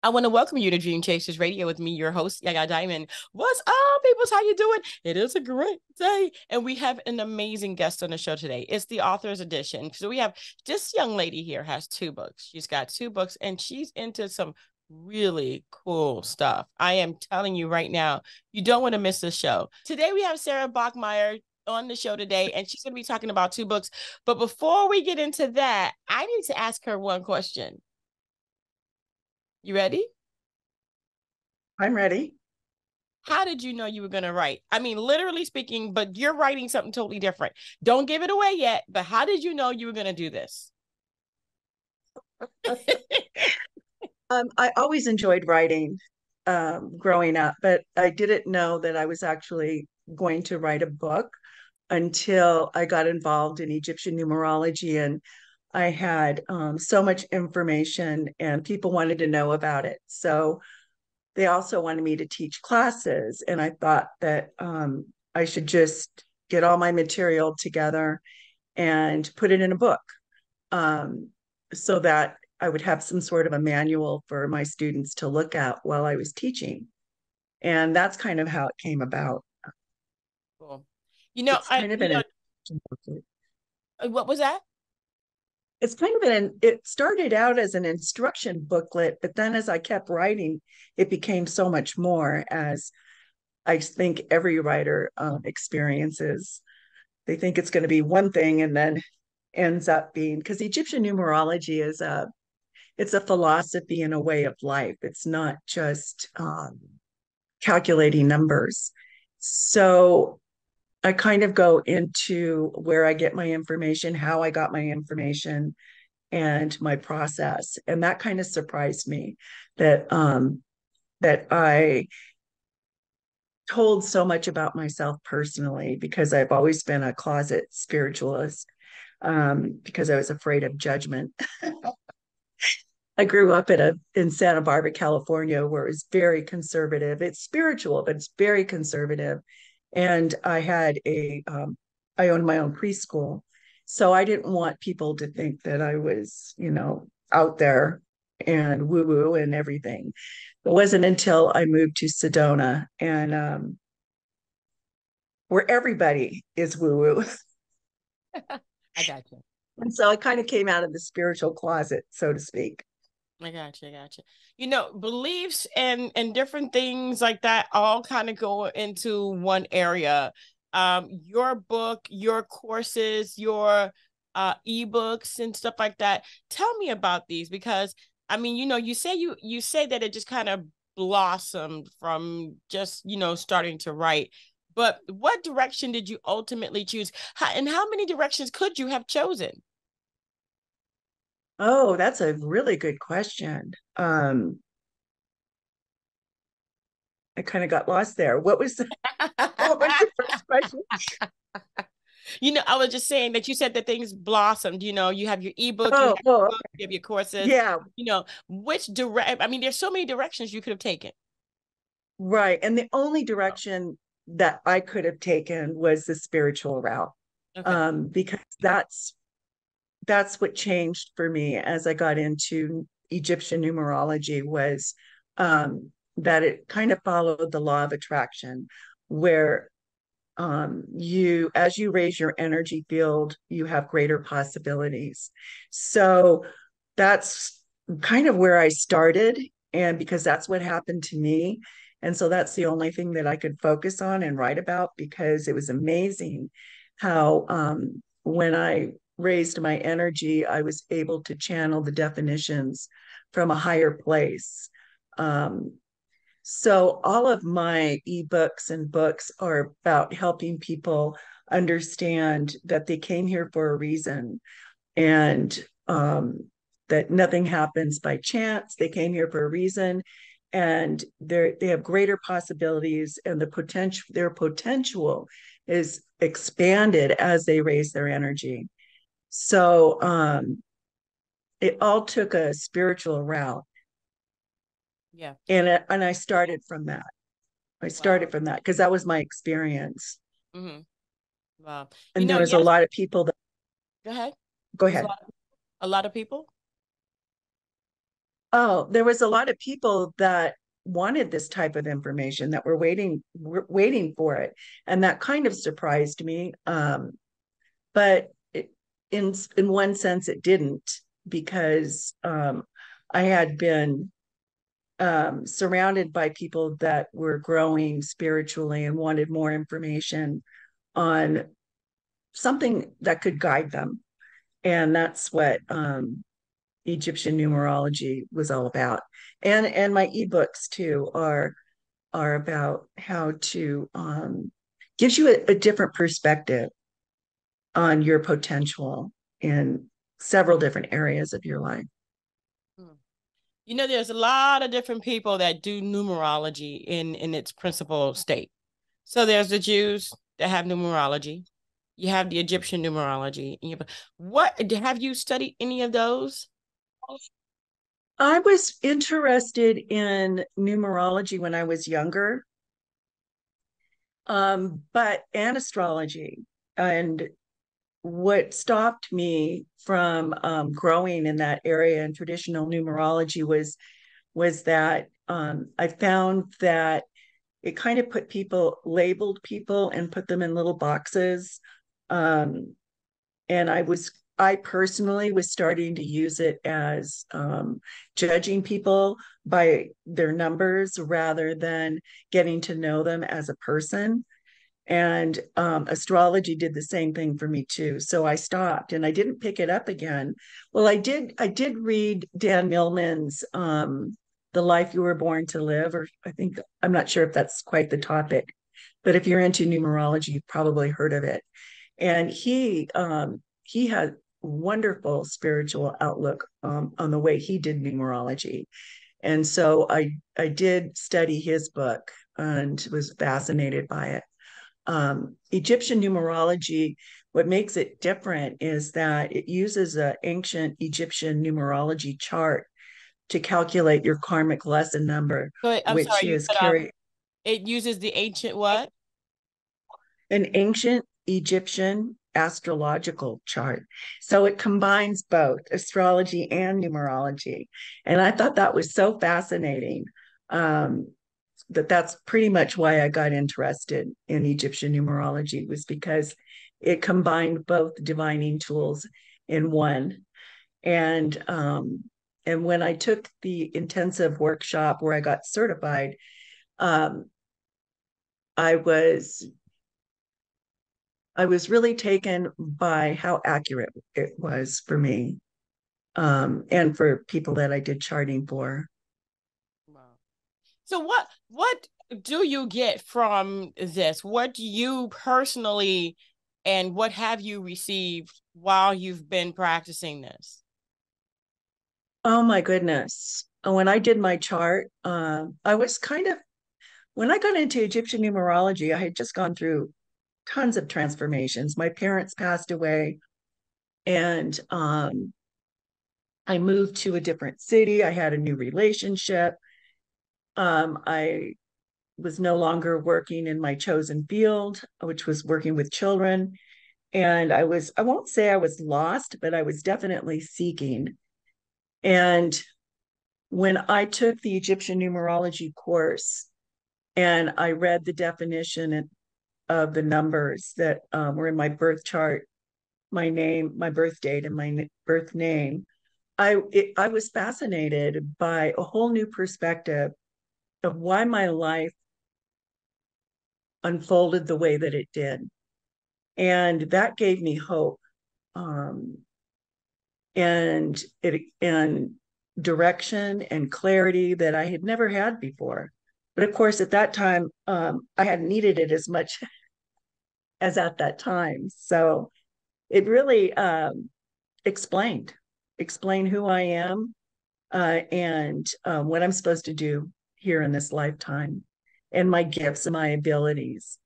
I want to welcome you to Dream Chasers Radio with me, your host, Yaya Diamond. What's up, peoples? How you doing? It is a great day. And we have an amazing guest on the show today. It's the author's edition. So we have this young lady here has two books. She's got two books and she's into some really cool stuff. I am telling you right now, you don't want to miss this show. Today we have Sara Bachmeier on the show today, and she's going to be talking about two books. But before we get into that, I need to ask her one question. You ready? I'm ready. How did you know you were going to write? I mean, literally speaking, but you're writing something totally different. Don't give it away yet, but how did you know you were going to do this? I always enjoyed writing growing up, but I didn't know that I was actually going to write a book until I got involved in Egyptian numerology. And I had so much information, and people wanted to know about it. So they also wanted me to teach classes. And I thought that I should just get all my material together and put it in a book. um, so that I would have some sort of a manual for my students to look at while I was teaching. And that's kind of how it came about. Cool. It's kind of an What was that? it's kind of it started out as an instruction booklet, but then as I kept writing, it became so much more, as I think every writer experiences. They think it's going to be one thing and then ends up being, because Egyptian numerology is it's a philosophy and a way of life. It's not just calculating numbers. So I kind of go into where I get my information, how I got my information, and my process. And that kind of surprised me that I told so much about myself personally, because I've always been a closet spiritualist, because I was afraid of judgment. I grew up in Santa Barbara, California, where it's very conservative. It's spiritual, but it's very conservative. And I owned my own preschool, so I didn't want people to think that I was, out there and woo woo and everything. It wasn't until I moved to Sedona, and where everybody is woo woo. I got you. And so I kind of came out of the spiritual closet, so to speak. I got you. I got you. Beliefs and different things like that all kind of go into one area. Your book, your courses, your ebooks and stuff like that. Tell me about these because I mean, you say that it just kind of blossomed from just, starting to write. But what direction did you ultimately choose? And how many directions could you have chosen? Oh, that's a really good question. I kind of got lost there. What was the first question? I was just saying that you said that things blossomed. You have your ebook, Oh, oh, you have your courses. yeah, Which direct? I mean, there's so many directions you could have taken. right. And the only direction that I could have taken was the spiritual route, Okay. because that's what changed for me as I got into Egyptian numerology, was that it kind of followed the law of attraction, where as you raise your energy field, you have greater possibilities. So that's kind of where I started, and because that's what happened to me. And so that's the only thing that I could focus on and write about, because it was amazing how when I raised my energy, I was able to channel the definitions from a higher place. um, so all of my ebooks and books are about helping people understand that they came here for a reason, and that nothing happens by chance. They came here for a reason, and they have greater possibilities, and their potential is expanded as they raise their energy. So it all took a spiritual route, Yeah. and I started from that. I Wow. started from that because that was my experience. Mm-hmm. Wow. And there was a Yes. lot of people that Go ahead. go There's ahead. a lot of people. Oh, there was a lot of people that wanted this type of information that were waiting for it, and that kind of surprised me. But in one sense, it didn't because I had been surrounded by people that were growing spiritually and wanted more information on something that could guide them, and that's what Egyptian numerology was all about. And my ebooks too are about how to gives you a different perspective on your potential in several different areas of your life. Hmm. You know, there's a lot of different people that do numerology in its principal state. So there's the Jews that have numerology. You have the Egyptian numerology. What have you studied any of those? I was interested in numerology when I was younger, but and astrology. And what stopped me from growing in that area in traditional numerology was that I found that it kind of labeled people and put them in little boxes. Um, and I personally was starting to use it as judging people by their numbers rather than getting to know them as a person. And astrology did the same thing for me too. So I stopped and I didn't pick it up again. Well, I did read Dan Millman's The Life You Were Born to Live, or I'm not sure if that's quite the topic, but if you're into numerology, you've probably heard of it. And he had wonderful spiritual outlook on the way he did numerology. And so I did study his book and was fascinated by it. Egyptian numerology, what makes it different is that it uses an ancient Egyptian numerology chart to calculate your karmic lesson number, So I'm which sorry, you is cut off. carry It uses the ancient what? an ancient Egyptian astrological chart. So it combines both astrology and numerology. And I thought that was so fascinating. That's pretty much why I got interested in Egyptian numerology was because it combined both divining tools in one. And and when I took the intensive workshop where I got certified, um, I was I was really taken by how accurate it was for me, and for people that I did charting for. Wow. So what do you get from this? What do you personally and what have you received while you've been practicing this? Oh my goodness. When I did my chart, I was when I got into Egyptian numerology, I had just gone through tons of transformations. My parents passed away, and I moved to a different city. I had a new relationship. I was no longer working in my chosen field, which was working with children. And I won't say I was lost, but I was definitely seeking. And when I took the Egyptian numerology course and I read the definition of the numbers that were in my birth chart, my name, my birth date, and my birth name, I was fascinated by a whole new perspective of why my life unfolded the way that it did, and that gave me hope, um, and direction and clarity that I had never had before. But of course, at that time, I hadn't needed it as much as at that time. So it really explained explained who I am, and what I'm supposed to do here in this lifetime, and my gifts and my abilities.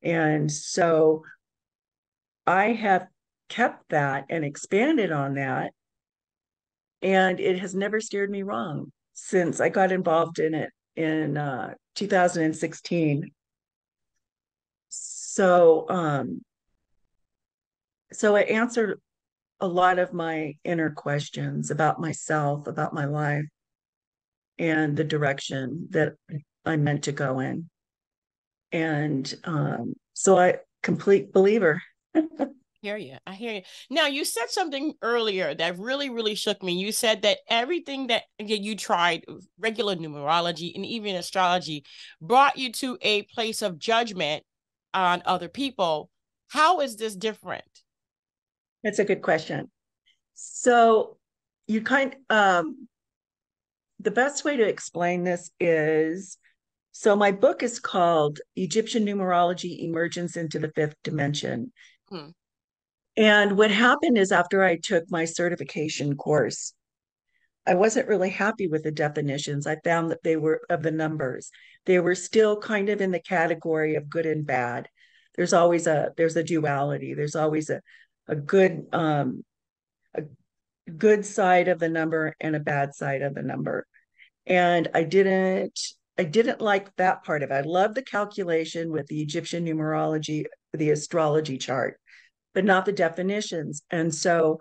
And so I have kept that and expanded on that, and it has never steered me wrong since I got involved in it in 2016. So, so it answered a lot of my inner questions about myself, about my life. and the direction that I'm meant to go in. And so I complete believer. Hear you. I hear you. Now, you said something earlier that really, really shook me. You said that everything that you tried, regular numerology and even astrology, brought you to a place of judgment on other people. How is this different? That's a good question. So you the best way to explain this is, so my book is called Egyptian Numerology, Emergence into the Fifth Dimension. Hmm. And what happened is after I took my certification course, I wasn't really happy with the definitions. I found that they were of the numbers. They were still kind of in the category of good and bad. There's a duality. There's always a a good side of the number and a bad side of the number. And I didn't like that part of it. I love the calculation with the Egyptian numerology, the astrology chart, but not the definitions. And so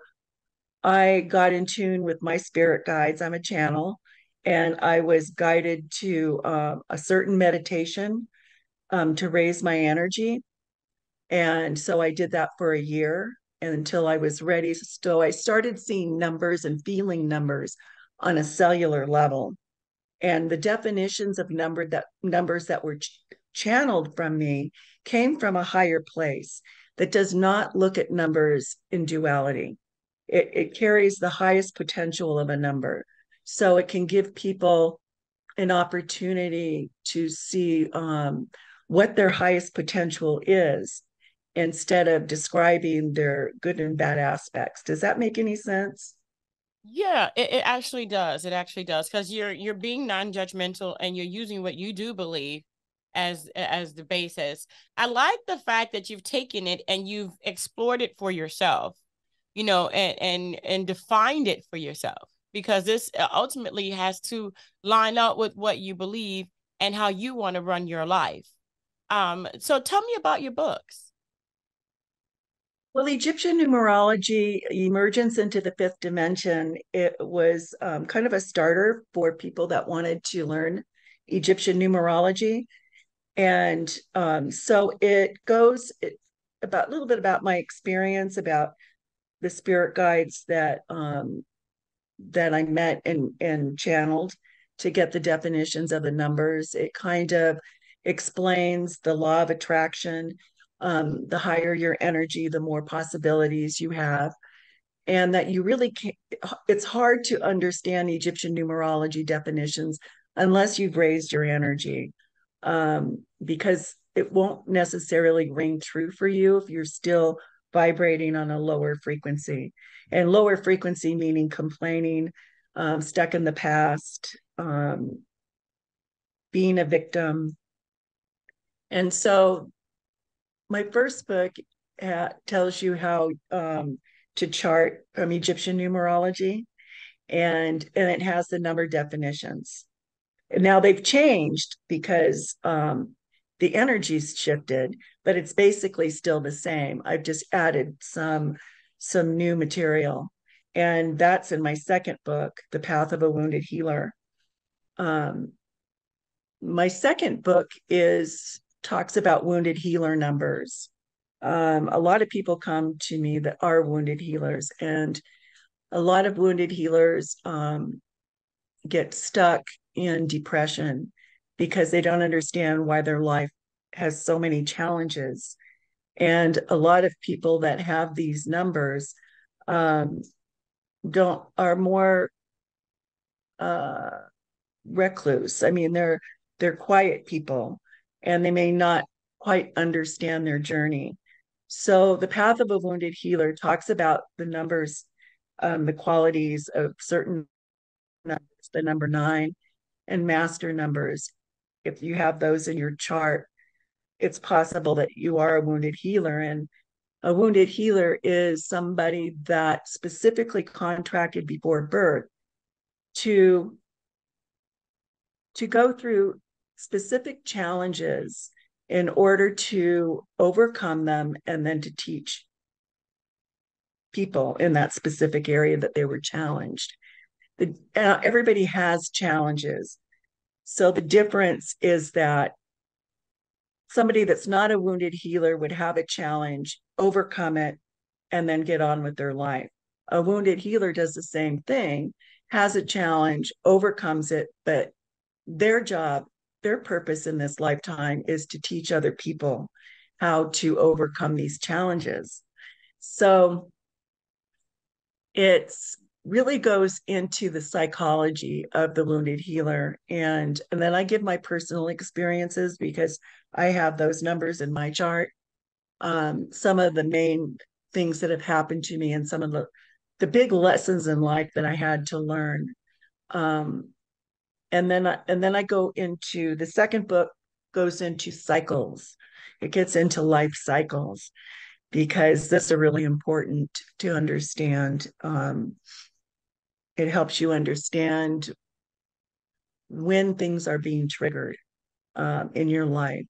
I got in tune with my spirit guides. I'm a channel, and I was guided to a certain meditation to raise my energy. And so I did that for a year until I was ready. So I started seeing numbers and feeling numbers on a cellular level. And the definitions of numbers that were channeled from me came from a higher place that does not look at numbers in duality. It carries the highest potential of a number. So it can give people an opportunity to see what their highest potential is instead of describing their good and bad aspects. Does that make any sense? Yeah, it actually does. It actually does because you're being non-judgmental and you're using what you do believe as the basis. I like the fact that you've taken it and you've explored it for yourself, and defined it for yourself because this ultimately has to line up with what you believe and how you want to run your life. So tell me about your books. Well, Egyptian numerology, Emergence into the Fifth Dimension, it was kind of a starter for people that wanted to learn Egyptian numerology. And so it goes about a little bit about my experience, about the spirit guides that I met and channeled to get the definitions of the numbers. It kind of explains the law of attraction. The higher your energy, the more possibilities you have. And that you really can't, it's hard to understand Egyptian numerology definitions unless you've raised your energy, because it won't necessarily ring true for you if you're still vibrating on a lower frequency. And lower frequency meaning complaining, stuck in the past, being a victim. And so my first book tells you how to chart from Egyptian numerology, and it has the number definitions. And now they've changed because the energy's shifted, but it's basically still the same. I've just added some new material, and that's in my second book, The Path of a Wounded Healer. Um, my second book is talks about wounded healer numbers. A lot of people come to me that are wounded healers, and a lot of wounded healers get stuck in depression because they don't understand why their life has so many challenges. And a lot of people that have these numbers um, don't are more uh, recluse. I mean, they're quiet people, and they may not quite understand their journey. So, the path of a wounded healer talks about the numbers, the qualities of certain numbers, the number nine, and master numbers. If you have those in your chart, it's possible that you are a wounded healer. And a wounded healer is somebody that specifically contracted before birth to go through specific challenges in order to overcome them and then to teach people in that specific area that they were challenged. Everybody has challenges. So the difference is that somebody that's not a wounded healer would have a challenge, overcome it, and then get on with their life. A wounded healer does the same thing, has a challenge, overcomes it, but their job, their purpose in this lifetime is to teach other people how to overcome these challenges. So it's really goes into the psychology of the wounded healer, and then I give my personal experiences because I have those numbers in my chart. Some of the main things that have happened to me and some of the big lessons in life that I had to learn. um, and then I go into the second book, goes into cycles. It gets into life cycles because this are really important to understand. It helps you understand when things are being triggered in your life.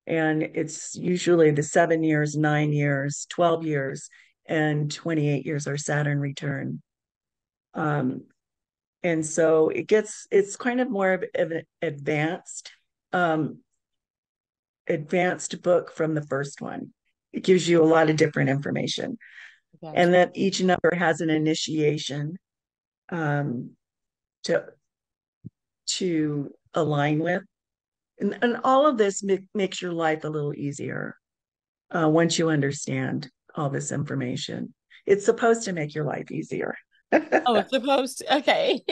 And it's usually the 7 years, 9 years, 12 years, and 28 years are Saturn return. Um, and so it's kind of more of an um, advanced book from the first one. It gives you a lot of different information. And Gotcha. that each number has an initiation um, to align with. And all of this makes your life a little easier once you understand all this information. It's supposed to make your life easier. Oh, it's supposed to. Okay.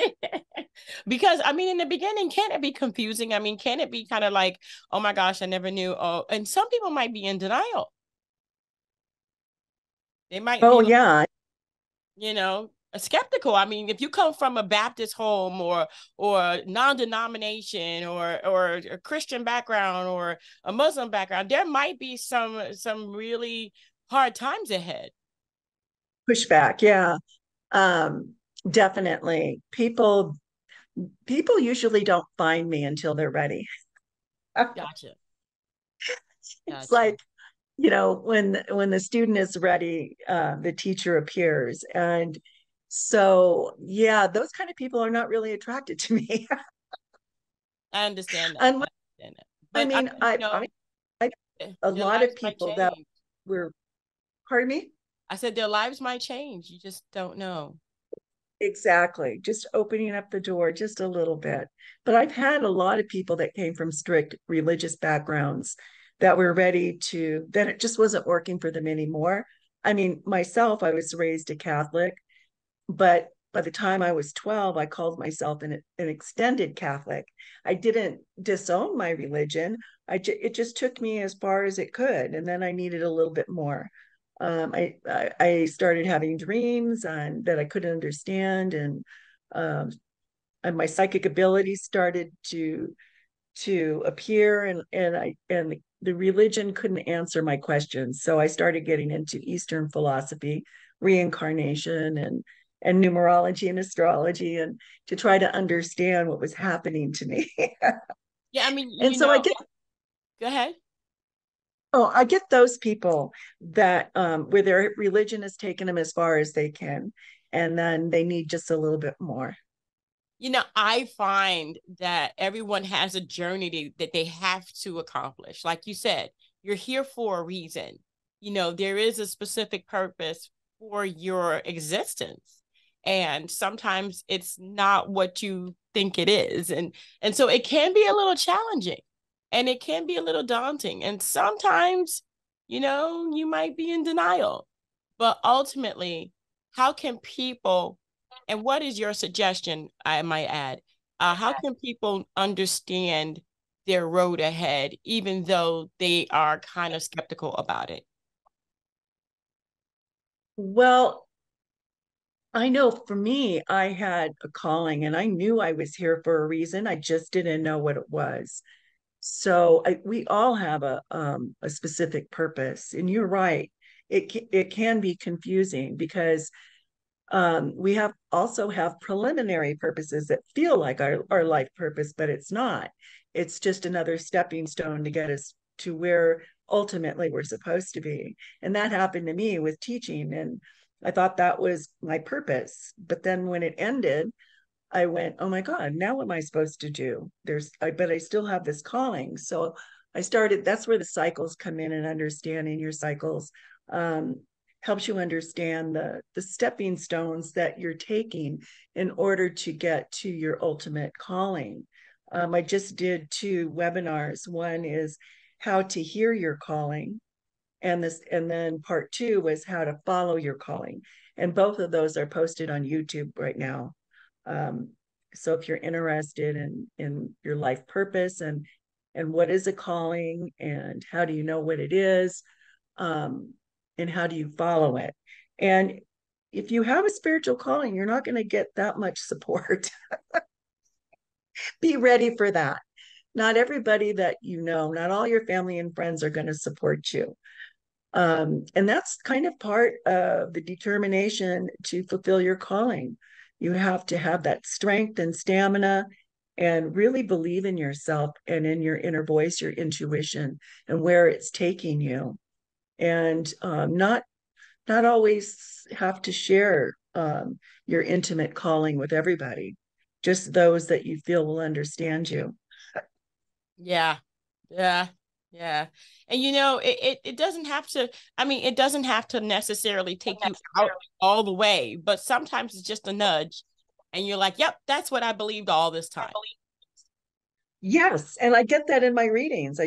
Because I mean, in the beginning, can it be confusing? I mean, can it be kind of like, oh my gosh, I never knew. Oh, and some people might be in denial. They might Oh, be, yeah. skeptical. I mean, if you come from a Baptist home or non-denomination or a Christian background or a Muslim background, there might be some really hard times ahead. Pushback. Yeah. Um, definitely. People usually don't find me until they're ready. Gotcha. It's Gotcha. like, when the student is ready, the teacher appears. And so, yeah, those kind of people are not really attracted to me. I understand that. I Unless, understand that. I But I mean, mean, I a their lot of lives might people that change. were, pardon me? I said their lives might change. You just don't know. Exactly. Just opening up the door just a little bit. But I've had a lot of people that came from strict religious backgrounds that were ready that it just wasn't working for them anymore. I mean, myself, I was raised a Catholic, but by the time I was 12, I called myself an extended Catholic. I didn't disown my religion. It just took me as far as it could. And then I needed a little bit more. I started having dreams that I couldn't understand, um, and my psychic abilities started to appear, and the religion couldn't answer my questions. So I started getting into Eastern philosophy, reincarnation, and numerology and astrology, and to try to understand what was happening to me. Yeah, I mean, And so go ahead. I get those people that where their religion has taken them as far as they can, and then they need just a little bit more. I find that everyone has a journey that they have to accomplish. Like you said, you're here for a reason. There is a specific purpose for your existence. And sometimes it's not what you think it is. And so it can be a little challenging and it can be a little daunting. And sometimes, you might be in denial. But ultimately, how can people and what is your suggestion, I might add? How can people understand their road ahead, even though they are kind of skeptical about it? Well, I know for me, I had a calling and I knew I was here for a reason. I just didn't know what it was. So we all have a specific purpose. And you're right. It can be confusing because we have preliminary purposes that feel like our life purpose, but it's not. It's just another stepping stone to get us to where ultimately we're supposed to be. And that happened to me with teaching. And I thought that was my purpose. But then when it ended, I went, oh my God, now what am I supposed to do? But I still have this calling. So I started, that's where the cycles come in, and understanding your cycles helps you understand the stepping stones that you're taking in order to get to your ultimate calling. I just did 2 webinars. One is how to hear your calling, and then part 2 was how to follow your calling. And both of those are posted on YouTube right now. Um, so if you're interested in your life purpose and what is a calling and how do you know what it is, and how do you follow it? And if you have a spiritual calling, you're not going to get that much support. Be ready for that. Not everybody that you know, not all your family and friends are going to support you. And that's kind of part of the determination to fulfill your calling. You have to have that strength and stamina and really believe in yourself and in your inner voice, your intuition, and where it's taking you. And not always have to share your intimate calling with everybody, just those that you feel will understand you. Yeah. Yeah. Yeah. And it doesn't have to, I mean, it doesn't have to necessarily take you out all the way, but sometimes it's just a nudge and you're like, yep, that's what I believed all this time. Yes, and I get that in my readings.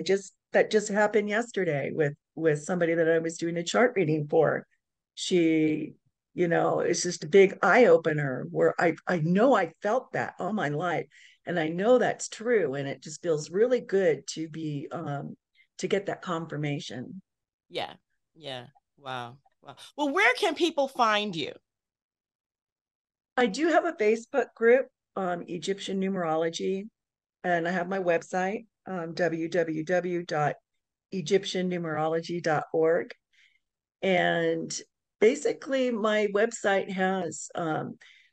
That just happened yesterday with somebody that I was doing a chart reading for. She, it's just a big eye opener where I know I felt that all my life, and I know that's true, and it just feels really good to get that confirmation. Yeah. Yeah. Wow. Wow. Well, where can people find you? I do have a Facebook group, Egyptian Numerology, and I have my website, www.egyptiannumerology.org. And basically, my website has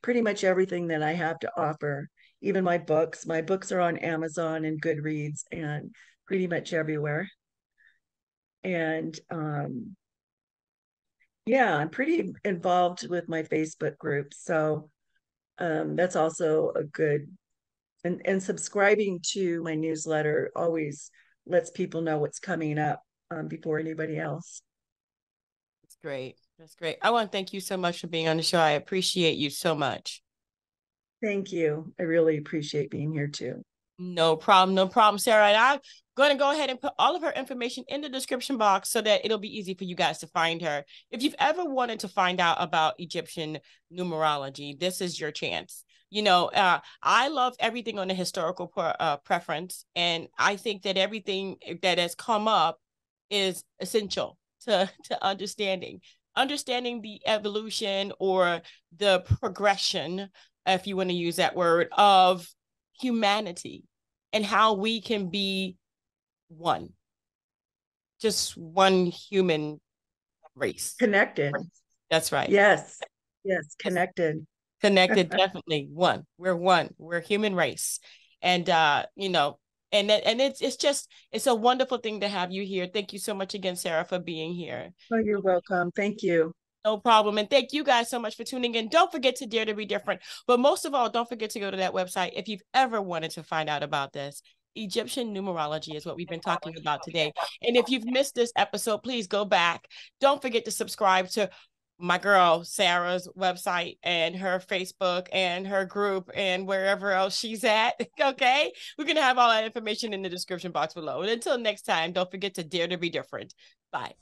pretty much everything that I have to offer, even my books. My books are on Amazon and Goodreads and pretty much everywhere. And yeah, I'm pretty involved with my Facebook group. So that's also a good, and subscribing to my newsletter always lets people know what's coming up before anybody else. That's great. That's great. I want to thank you so much for being on the show. I appreciate you so much. Thank you. I really appreciate being here too. No problem. No problem, Sarah. And I'm going to go ahead and put all of her information in the description box so that it'll be easy for you guys to find her. If you've ever wanted to find out about Egyptian numerology, this is your chance. I love everything on the historical preference. And I think that everything that has come up is essential to understanding the evolution or the progression, if you want to use that word, of humanity and how we can be one, just one human race. Connected. That's right. Yes. Yes. Connected. Connected, definitely one. We're one. We're human race. And and it's a wonderful thing to have you here. Thank you so much again, Sarah, for being here. Oh, you're welcome. Thank you. No problem. And thank you guys so much for tuning in. Don't forget to dare to be different. But most of all, don't forget to go to that website if you've ever wanted to find out about this. Egyptian numerology is what we've been talking about today. And if you've missed this episode, please go back. Don't forget to subscribe to my girl Sarah's website and her Facebook and her group and wherever else she's at. Okay. We're going to have all that information in the description box below. And until next time, don't forget to dare to be different. Bye.